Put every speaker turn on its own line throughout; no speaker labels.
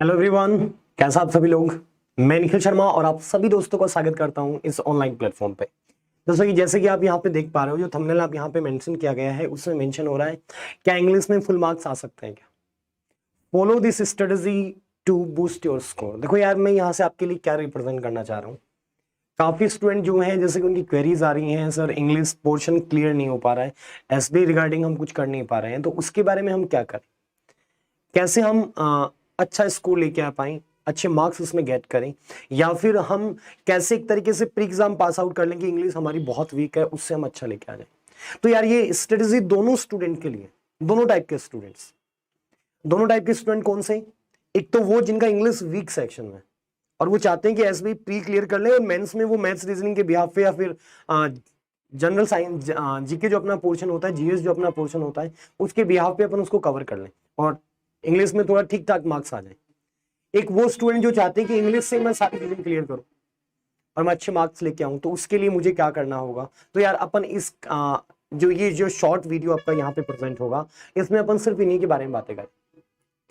Hello everyone, कैसा आप सभी लोग। मैं निखिल शर्मा और आप सभी दोस्तों का स्वागत करता हूं इस ऑनलाइन प्लेटफॉर्म पे। दोस्तों जैसे कि आप यहां पे देख पा रहे हो, जो थंबनेल आप यहां पे मेंशन किया गया है उसमें मेंशन हो रहा है क्या इंग्लिश में फुल मार्क्स आ सकते हैं क्या। Follow this strategy to boost your score. देखो यार, मैं यहाँ से आपके लिए क्या रिप्रेजेंट करना चाह रहा हूँ। काफी स्टूडेंट जो हैं जैसे कि उनकी क्वेरीज आ रही हैं, सर इंग्लिश पोर्शन क्लियर नहीं हो पा रहा है, एसबी रिगार्डिंग हम कुछ कर नहीं पा रहे हैं, तो उसके बारे में हम क्या करें, कैसे हम अच्छा स्कोर लेके आ पाए, अच्छे मार्क्स उसमें गेट करें, या फिर हम कैसे एक तरीके से प्री एग्जाम पास आउट कर लें कि इंग्लिश हमारी बहुत वीक है, उससे हम अच्छा लेके आ जाए। तो यार ये स्ट्रेटेजी दोनों स्टूडेंट के लिए, दोनों टाइप के स्टूडेंट्स, दोनों टाइप के स्टूडेंट कौन से, एक तो वो जिनका इंग्लिश वीक सेक्शन में और वो चाहते हैं कि एसबी प्री क्लियर कर ले और मेंस में वो मैथ्स रीजनिंग के बिहाफ पे या फिर जनरल साइंस जीके जो अपना पोर्शन होता है, जीएस जो अपना पोर्शन होता है, उसके बिहाफ पे अपन उसको कवर कर लें और इंग्लिश में थोड़ा ठीक ठाक मार्क्स आ जाए। एक वो स्टूडेंट जो चाहते हैं कि इंग्लिश से मैं सारी चीजें क्लियर करूं और मैं अच्छे मार्क्स लेके आऊं, तो उसके लिए मुझे क्या करना होगा। तो यार अपन इस जो शॉर्ट वीडियो आपका यहाँ पे प्रेजेंट होगा, इसमें अपन सिर्फ इन्हीं के बारे में बातें करें,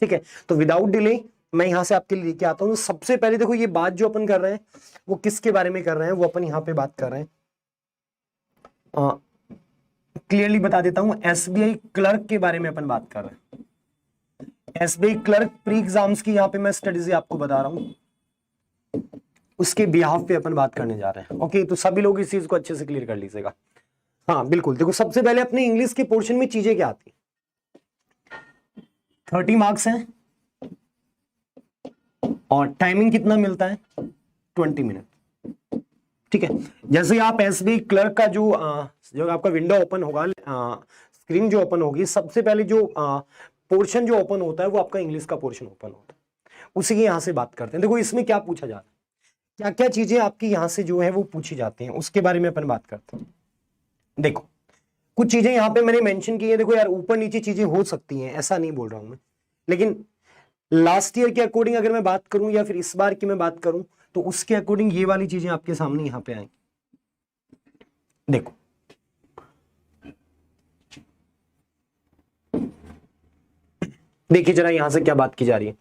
ठीक है। तो विदाउट डिले मैं यहाँ से आपके लिए लेके आता हूँ। सबसे पहले देखो, ये बात जो अपन कर रहे हैं वो किसके बारे में कर रहे हैं, वो अपन यहाँ पे बात कर रहे हैं, क्लियरली बता देता हूँ, एसबीआई क्लर्क के बारे में अपन बात कर रहे हैं। एसबीआई क्लर्क प्री एग्जाम्स की यहाँ पे मैं स्टडीज आपको बता रहा हूं, उसके बिहाफ पे अपन बात करने जा रहे हैं। ओके, तो सभी लोग इस चीज को अच्छे से क्लियर कर लीजिएगा। हाँ बिल्कुल, देखो सबसे पहले अपने इंग्लिश के पोर्शन में चीजें क्या आती है। 30 मार्क्स हैं और टाइमिंग कितना मिलता है, 20 मिनट, ठीक है। जैसे आप एसबीआई क्लर्क का जो आपका विंडो ओपन होगा, स्क्रीन जो ओपन होगी, सबसे पहले जो पोर्शन जो ओपन होता है वो आपका इंग्लिश का पोर्शन ओपन होता है, उसी की यहां से बात करते हैं। देखो इसमें क्या पूछा जा रहा है, क्या क्या चीजें आपकी यहां से जो है वो पूछी जाती हैं, उसके बारे में अपन बात करते हैं। देखो कुछ चीजें यहां पे मैंने मेंशन की है। देखो यार, ऊपर नीचे चीजें हो सकती हैं, ऐसा नहीं बोल रहा हूं मैं, लेकिन लास्ट ईयर के अकॉर्डिंग अगर मैं बात करूं या फिर इस बार की मैं बात करूं, तो उसके अकॉर्डिंग ये वाली चीजें आपके सामने यहां पे आएंगी। देखो देखिए जरा यहां से क्या बात की जा रही है।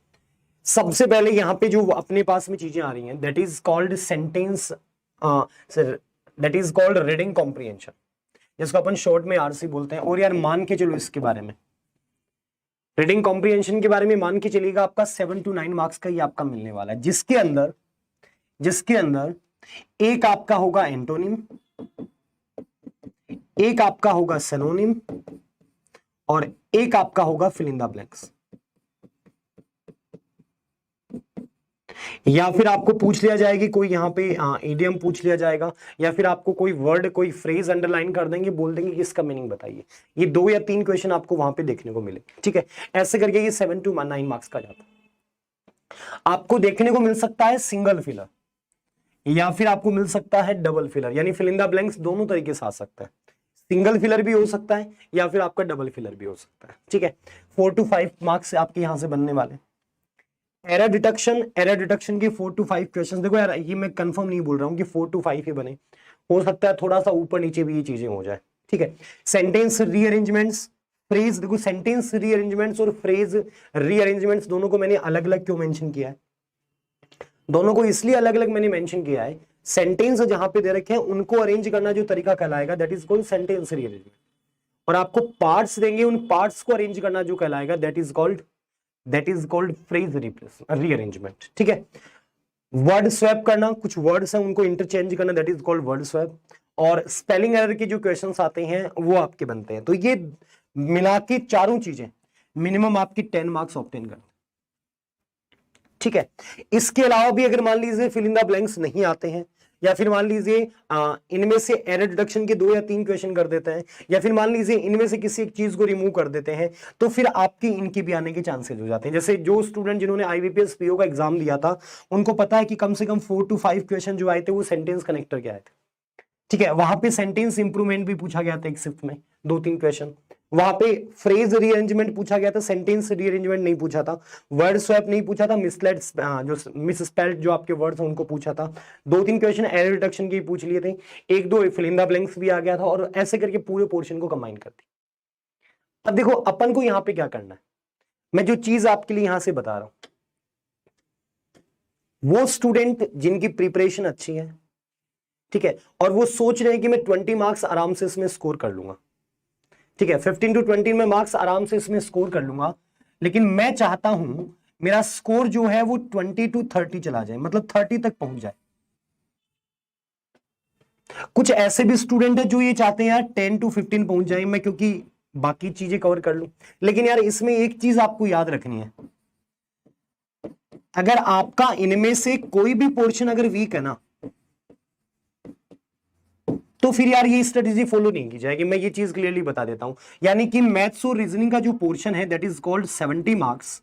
सबसे पहले यहां पे जो अपने पास में चीजें आ रही हैं, that is called sentence, that is called reading comprehension, जिसको अपन शॉर्ट में आरसी बोलते हैं। और यार मान के चलो इसके बारे में, रीडिंग कॉम्प्रिहेंशन के बारे में मान के चलिएगा, आपका 7 to 9 मार्क्स का ये आपका मिलने वाला है, जिसके अंदर एक आपका होगा एंटोनिम, एक आपका होगा सिनोनिम और एक आपका होगा फिल इन द ब्लैंक्स। या फिर आपको पूछ लिया जाएगी कोई यहाँ पे इडियम पूछ लिया जाएगा, या फिर आपको कोई वर्ड कोई फ्रेज अंडरलाइन कर देंगे, बोल देंगे कि इसका मीनिंग बताइए। ये 2 या 3 क्वेश्चन आपको वहां पे देखने को मिले, ठीक है। ऐसे करके ये 7 to 9 मार्क्स का जाता है। आपको देखने को मिल सकता है सिंगल फिलर, या फिर आपको मिल सकता है डबल फिलर, यानी फिल इन द ब्लैंक्स दोनों तरीके से आ सकता है। सिंगल फिलर भी हो सकता है या फिर आपका डबल फिलर भी हो सकता है, ठीक है। 4 to 5 मार्क्स आपके यहां से बनने वाले। एरर डिटेक्शन के 4 to 5 क्वेश्चन। देखो यार, ये मैं कंफर्म नहीं बोल रहा हूँ कि 4 to 5 ही बने, हो सकता है थोड़ा सा ऊपर नीचे भी ये चीजें हो जाए, ठीक है। सेंटेंस रीअरेंजमेंट्स, फ्रेज, देखो सेंटेंस रीअरेंजमेंट्स और फ्रेज रीअरेंजमेंट्स दोनों को मैंने अलग अलग क्यों मेंशन किया है, दोनों को इसलिए अलग अलग मैंने मेंशन किया है, सेंटेंस जहां पे दे रखे हैं उनको अरेंज करना जो तरीका कहलाएगा, that is called sentence rearrangement. और आपको पार्ट्स देंगे, उन पार्ट्स को अरेंज करना जो कहलाएगा, that is called phrase rearrangement, ठीक है। वर्ड स्वैप करना, कुछ वर्ड्स हैं उनको इंटरचेंज करना, that is called word swap. और स्पेलिंग एरर के जो क्वेश्चंस आते हैं वो आपके बनते हैं। तो ये मिला के चारों चीजें मिनिमम आपकी 10 मार्क्स ऑब्टेन करते हैं, ठीक है। इसके अलावा भी अगर मान लीजिए फिल इन द ब्लैंक्स नहीं आते हैं, या फिर मान लीजिए इनमें से एरर डिडक्शन के 2 या 3 क्वेश्चन कर देते हैं, या फिर मान लीजिए इनमें से किसी एक चीज को रिमूव कर देते हैं, तो फिर आपकी इनकी भी आने के चांसेस हो जाते हैं। जैसे जो स्टूडेंट जिन्होंने आईबीपीएस पीओ का एग्जाम दिया था, उनको पता है कि कम से कम 4 to 5 क्वेश्चन जो आए थे वो सेंटेंस कनेक्टर के आए थे, ठीक है। वहां पे सेंटेंस इंप्रूवमेंट भी पूछा गया था एक शिफ्ट में, 2-3 क्वेश्चन। वहां पे फ्रेज रीअरेंजमेंट पूछा गया था, सेंटेंस रीअरेंजमेंट नहीं पूछा था, वर्ड स्वैप नहीं पूछा था, मिसलेड जो मिसस्पेल्ड जो आपके वर्ड्स हैं उनको पूछा था, 2-3 क्वेश्चन एरर डिटेक्शन के पूछ लिए थे, 1-2 फिल इन द ब्लैंक्स भी आ गया था, और ऐसे करके पूरे पोर्शन को कंबाइन कर दी। अब देखो अपन को यहां पे क्या करना है, मैं जो चीज आपके लिए यहां से बता रहा हूं, वो स्टूडेंट जिनकी प्रिपरेशन अच्छी है, ठीक है, और वो सोच रहे हैं कि मैं 20 मार्क्स आराम से इसमें स्कोर कर लूंगा, ठीक है, 15 to 20 में मार्क्स आराम से इसमें स्कोर कर लूंगा, लेकिन मैं चाहता हूं मेरा स्कोर जो है वो 20 to 30 चला जाए, मतलब 30 तक पहुंच जाए। कुछ ऐसे भी स्टूडेंट है जो ये चाहते हैं यार 10 to 15 पहुंच जाए मैं, क्योंकि बाकी चीजें कवर कर लूं। लेकिन यार इसमें एक चीज आपको याद रखनी है, अगर आपका इनमें से कोई भी पोर्शन अगर वीक है ना, तो फिर यार ये स्ट्रेटेजी फॉलो नहीं की जाएगी। मैं ये चीज क्लियरली बता देता हूं, यानी कि मैथ्स और रीजनिंग का जो पोर्शन है दैट इज कॉल्ड 70 मार्क्स,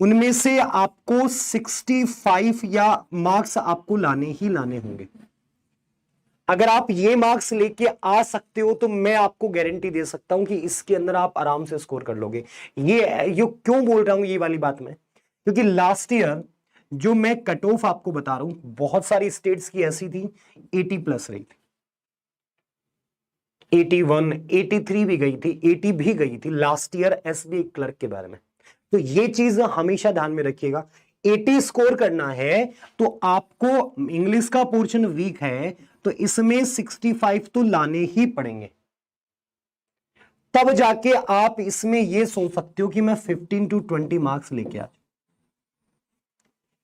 उनमें से आपको 65 या मार्क्स आपको लाने ही लाने होंगे। अगर आप ये मार्क्स लेके आ सकते हो तो मैं आपको गारंटी दे सकता हूं कि इसके अंदर आप आराम से स्कोर कर लोगे। ये क्यों बोल रहा हूं ये वाली बात मैं, क्योंकि लास्ट ईयर जो मैं कट ऑफ आपको बता रहा हूं, बहुत सारी स्टेट्स की ऐसी थी 80 प्लस रही थी, 81 83 भी गई थी, 80 भी गई थी लास्ट ईयर एसबीआई क्लर्क के बारे में। तो ये चीज हमेशा ध्यान में रखिएगा, 80 स्कोर करना है तो आपको, इंग्लिश का पोर्शन वीक है तो इसमें 65 तो लाने ही पड़ेंगे, तब जाके आप इसमें यह सोच सकते हो कि मैं 15 to 20 मार्क्स लेके आ जाऊं।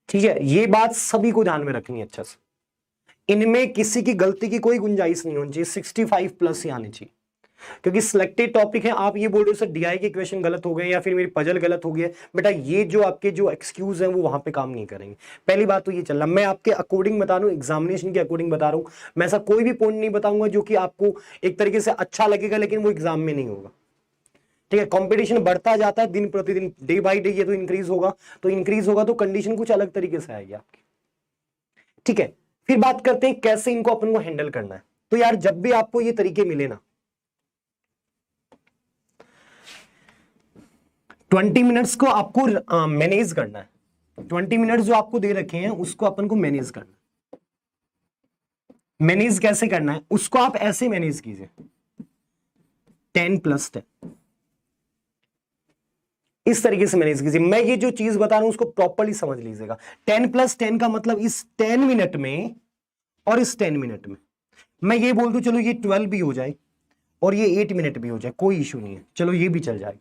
ठीक है, ये बात सभी को ध्यान में रखनी है अच्छा से, इनमें किसी की गलती की कोई गुंजाइश नहीं होनी चाहिए, 65 प्लस ही आने चाहिए। क्योंकि सिलेक्टेड टॉपिक है, आप ये बोल रहे हो सर डीआई के क्वेश्चन गलत हो गए या फिर मेरी पजल गलत हो गई है, बेटा ये जो आपके जो एक्सक्यूज हैं वो वहां पे काम नहीं करेंगे। पहली बात तो ये चल रहा, मैं आपके अकॉर्डिंग बता रहा हूँ, एग्जामिनेशन के अकॉर्डिंग बता रहा हूँ, मैं ऐसा कोई भी पॉइंट नहीं बताऊंगा जो कि आपको एक तरीके से अच्छा लगेगा लेकिन वो एग्जाम में नहीं होगा। ठीक है, कंपटीशन बढ़ता जाता है दिन प्रतिदिन, डे बाय डे ये तो इंक्रीज होगा तो कंडीशन कुछ अलग तरीके से आएगी आपकी। ठीक है, फिर बात करते हैं कैसे इनको अपन को हैंडल करना है। तो यार जब भी आपको ये तरीके मिले ना, 20 मिनट्स को आपको मैनेज करना है, 20 मिनट्स जो आपको दे रखे हैं उसको अपन को मैनेज करना है। मैनेज कैसे करना है उसको आप ऐसे मैनेज कीजिए, 10 + 10 इस तरीके से मैनेज कीजिए। मैं ये जो चीज बता रहा हूं उसको प्रॉपर्ली समझ लीजिएगा। 10 + 10 का मतलब इस 10 मिनट में और इस 10 मिनट में मैं ये बोल दूं चलो ये 12 भी हो जाए और ये 8 मिनट भी हो जाए, कोई इशू नहीं है, चलो ये भी चल जाएगा।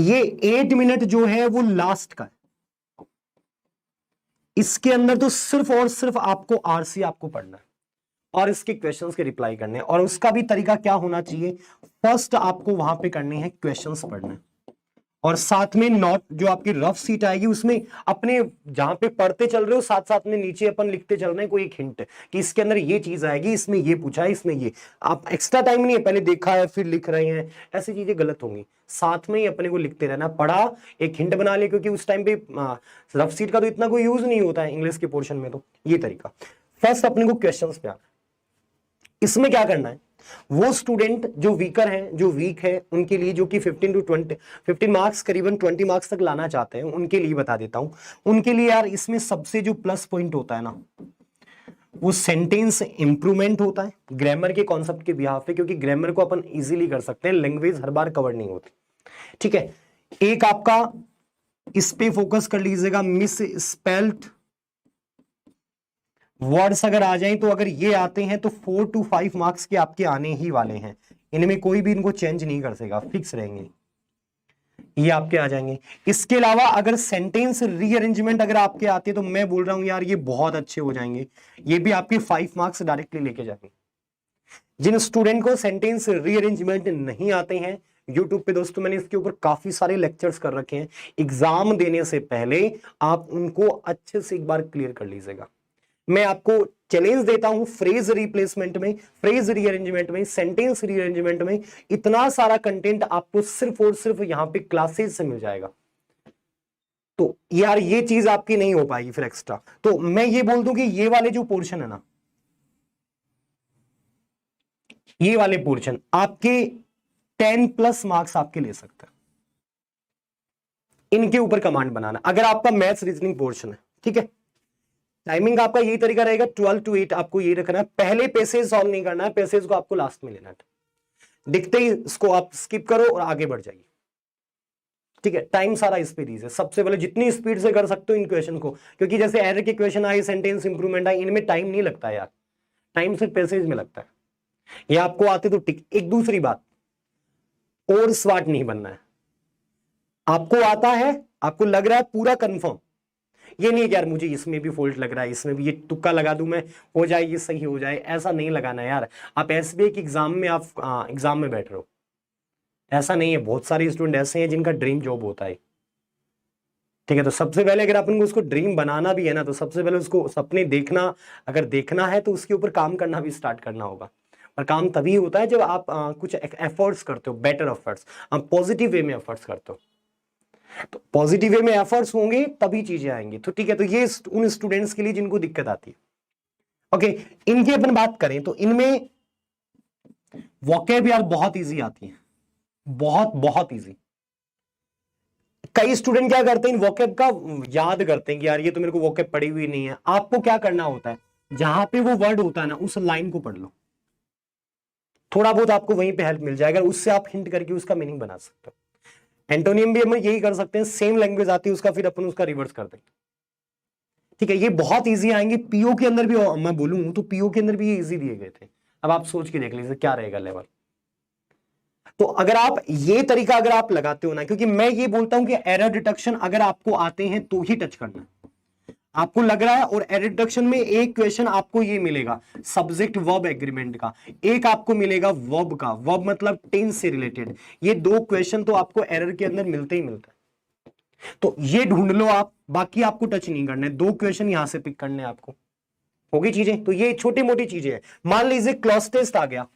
ये 8 मिनट जो है वो लास्ट का है, इसके अंदर तो सिर्फ और सिर्फ आपको आरसी आपको पढ़ना है और इसके क्वेश्चंस के रिप्लाई करने हैं। और उसका भी तरीका क्या होना चाहिए, फर्स्ट आपको वहां पे करने हैं क्वेश्चंस पढ़ने, और साथ में नोट जो आपकी रफ सीट आएगी उसमें अपने जहां पे पढ़ते चल रहे हो साथ साथ में नीचे अपन लिखते चल रहे हैं कोई एक हिंट कि इसके अंदर ये चीज आएगी, इसमें ये पूछा है, इसमें ये। आप एक्स्ट्रा टाइम नहीं है पहले देखा है फिर लिख रहे हैं, ऐसी चीजें गलत होंगी। साथ में ही अपने को लिखते रहना, पढ़ा एक हिंट बना ले, क्योंकि उस टाइम पे रफ सीट का तो इतना कोई यूज नहीं होता है इंग्लिश के पोर्शन में। तो ये तरीका, फर्स्ट अपने को क्वेश्चंस पे आना। इसमें क्या करना है, वो स्टूडेंट जो वीकर हैं, जो वीक है, उनके लिए, जो कि 15 मार्क्स करीबन 20 मार्क्स तक लाना चाहते हैं, उनके लिए बता देता हूं। उनके लिए यार इसमें सबसे जो प्लस पॉइंट होता है ना, वो सेंटेंस इंप्रूवमेंट होता है ग्रामर के कॉन्सेप्ट के बिहाफ पे, क्योंकि ग्रामर को अपन इजीली कर सकते हैं, लैंग्वेज हर बार कवर नहीं होती। ठीक है, एक आपका इस पे फोकस कर लीजिएगा, मिस स्पेल्ड वर्ड्स अगर आ जाएं, तो अगर ये आते हैं तो 4 to 5 मार्क्स के आपके आने ही वाले हैं, इनमें कोई भी इनको चेंज नहीं कर सकेगा, फिक्स रहेंगे, ये आपके आ जाएंगे। इसके अलावा अगर सेंटेंस रीअरेंजमेंट अगर आपके आते हैं तो मैं बोल रहा हूं यार ये बहुत अच्छे हो जाएंगे, ये भी आपके 5 मार्क्स डायरेक्टली लेके जाएंगे। जिन स्टूडेंट को सेंटेंस रीअरेंजमेंट नहीं आते हैं, यूट्यूब पे दोस्तों मैंने इसके ऊपर काफी सारे लेक्चर्स कर रखे हैं, एग्जाम देने से पहले आप उनको अच्छे से एक बार क्लियर कर लीजिएगा। मैं आपको चैलेंज देता हूं, फ्रेज रिप्लेसमेंट में, फ्रेज रीअरेंजमेंट में, सेंटेंस रीअरेंजमेंट में इतना सारा कंटेंट आपको सिर्फ और सिर्फ यहां पे क्लासेस से मिल जाएगा। तो यार ये चीज आपकी नहीं हो पाएगी फिर एक्स्ट्रा। तो मैं ये बोल दूं कि ये वाले जो पोर्शन है ना, ये वाले पोर्शन आपके 10+ मार्क्स आपके ले सकते हैं, इनके ऊपर कमांड बनाना। अगर आपका मैथ्स रीजनिंग पोर्शन है, ठीक है, टाइमिंग आपका यही तरीका रहेगा, 12 to 8 आपको ये रखना है, पहले पैसेज सॉल्व नहीं करना है, पैसेज को आपको लास्ट में लेना है, दिखते ही इसको आप स्किप करो और आगे बढ़ जाइए। ठीक है, टाइम सारा इस पे दीजिए। सबसे पहले जितनी स्पीड से कर सकते हो इन क्वेश्चन को, क्योंकि जैसे एरर के क्वेश्चन आए, सेंटेंस इंप्रूवमेंट आए, इनमें टाइम नहीं लगता है यार, टाइम सिर्फ पैसेज में लगता है। ये आपको आते तो टिक। एक दूसरी बात, और स्मार्ट नहीं बनना है। आपको आता है, आपको लग रहा है पूरा कंफर्म, ये नहीं है कि यार मुझे इसमें भी फॉल्ट लग रहा है, इसमें भी, ये तुक्का लगा दूं मैं, हो जाए ये सही हो जाए, ऐसा नहीं लगाना यार। आप एसबीआई के एग्जाम में, आप एग्जाम में बैठ रहे हो, ऐसा नहीं है। बहुत सारे स्टूडेंट ऐसे हैं जिनका ड्रीम जॉब होता है, ठीक है। तो सबसे पहले अगर अपन को उसको ड्रीम बनाना भी है ना, तो सबसे पहले उसको सपने देखना, अगर देखना है तो उसके ऊपर काम करना भी स्टार्ट करना होगा। और काम तभी होता है जब आप कुछ एफर्ट्स करते हो, बेटर एफर्ट्स, आप पॉजिटिव वे में एफर्ट्स करते हो। तो पॉजिटिव वे में एफर्ट्स होंगे तभी चीजें आएंगी। तो ठीक है, तो ये उन स्टूडेंट्स के लिए जिनको दिक्कत आती है। ओके, इनकी अपन बात करें तो इनमें वोकैब यार बहुत इजी आती है, बहुत बहुत इजी। कई स्टूडेंट क्या करते हैं, इन वोकैब का याद करते हैं कि यार ये तो मेरे को वोकैब पढ़ी हुई नहीं है। आपको क्या करना होता है, जहां पे वो वर्ड होता है ना, उस लाइन को पढ़ लो, थोड़ा बहुत आपको वहीं पे हेल्प मिल जाएगा, उससे आप हिंट करके उसका मीनिंग बना सकते हो। एंटोनियम भी हम यही कर सकते हैं, सेम लैंग्वेज आती है उसका, फिर अपन उसका रिवर्स कर देंगे, ठीक है। ये बहुत इजी आएंगे। पीओ के अंदर भी मैं बोलूं तो पीओ के अंदर भी ये इजी दिए गए थे। अब आप सोच के देख लीजिए क्या रहेगा लेवल। तो अगर आप ये तरीका अगर आप लगाते हो ना, क्योंकि मैं ये बोलता हूं कि एरर डिटेक्शन अगर आपको आते हैं तो ही टच करना। आपको लग रहा है, और एरर डिटेक्शन में एक क्वेश्चन आपको ये मिलेगा सब्जेक्ट वर्ब एग्रीमेंट का, एक आपको मिलेगा वर्ब का, वर्ब मतलब टेंस से रिलेटेड। ये दो क्वेश्चन तो आपको एरर के अंदर मिलते ही मिलता है। तो ये ढूंढ लो आप, बाकी आपको टच नहीं करना है, दो क्वेश्चन यहां से पिक करने आपको, होगी चीजें। तो ये छोटी मोटी चीजें हैं। मान लीजिए क्लॉज टेस्ट आ गया,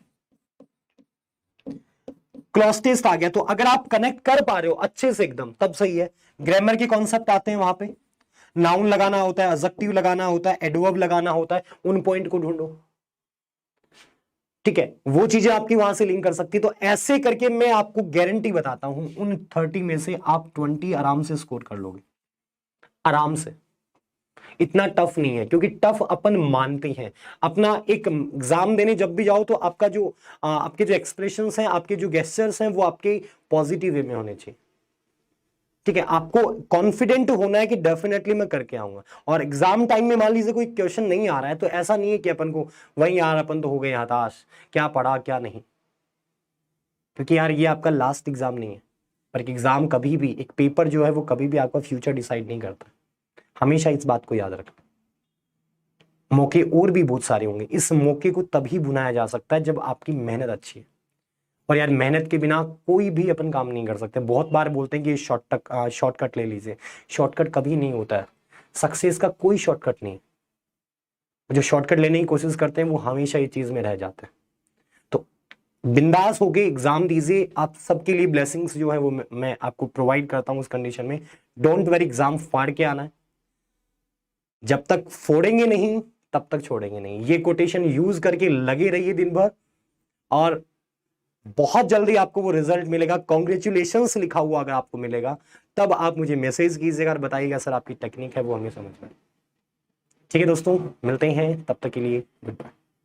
क्लॉज टेस्ट आ गया, तो अगर आप कनेक्ट कर पा रहे हो अच्छे से एकदम, तब सही है। ग्रामर के कॉन्सेप्ट आते हैं वहां पे, नाउन लगाना होता है, एडजेक्टिव लगाना होता है, एडवर्ब लगाना होता है, उन पॉइंट को ढूंढो, ठीक है। वो चीजें आपकी वहां से लिंक कर सकती है। तो ऐसे करके मैं आपको गारंटी बताता हूं, उन 30 में से आप 20 आराम से स्कोर कर लोगे, आराम से। इतना टफ नहीं है, क्योंकि टफ अपन मानते हैं। अपना एक एग्जाम देने जब भी जाओ तो आपका जो आपके जो एक्सप्रेशंस हैं, आपके जो गेस्चर्स हैं, वो आपके पॉजिटिव वे में होने चाहिए, ठीक है। आपको कॉन्फिडेंट होना है कि डेफिनेटली मैं करके आऊंगा। और एग्जाम टाइम में मान लीजिए कोई क्वेश्चन नहीं आ रहा है, तो ऐसा नहीं है कि अपन को वही यार अपन तो हो गए हताश, क्या पढ़ा क्या नहीं, क्योंकि यार ये आपका लास्ट एग्जाम नहीं है। पर एग्जाम कभी भी, एक पेपर जो है वो कभी भी आपका फ्यूचर डिसाइड नहीं करता, हमेशा इस बात को याद रखना। मौके और भी बहुत सारे होंगे, इस मौके को तभी बुनाया जा सकता है जब आपकी मेहनत अच्छी है। और यार मेहनत के बिना कोई भी अपन काम नहीं कर सकते। बहुत बार बोलते हैं कि शॉर्टकट ले लीजिए, शॉर्टकट कभी नहीं होता है। सक्सेस का कोई शॉर्टकट नहीं। जो शॉर्टकट लेने की कोशिश करते हैं वो हमेशा ये चीज में रह जाते हैं। तो बिंदास होके एग्जाम दीजिए, आप सबके लिए ब्लेसिंग्स जो है वो मैं आपको प्रोवाइड करता हूं उस कंडीशन में। डोंट वरी, एग्जाम फाड़ के आना है, जब तक फोड़ेंगे नहीं तब तक छोड़ेंगे नहीं। ये कोटेशन यूज करके लगे रहिए दिन भर, और बहुत जल्दी आपको वो रिजल्ट मिलेगा। कॉन्ग्रेचुलेशंस लिखा हुआ अगर आपको मिलेगा, तब आप मुझे मैसेज कीजिएगा और बताइएगा सर आपकी टेक्निक है वो हमें समझ में। ठीक है दोस्तों, मिलते हैं, तब तक के लिए गुड बाय।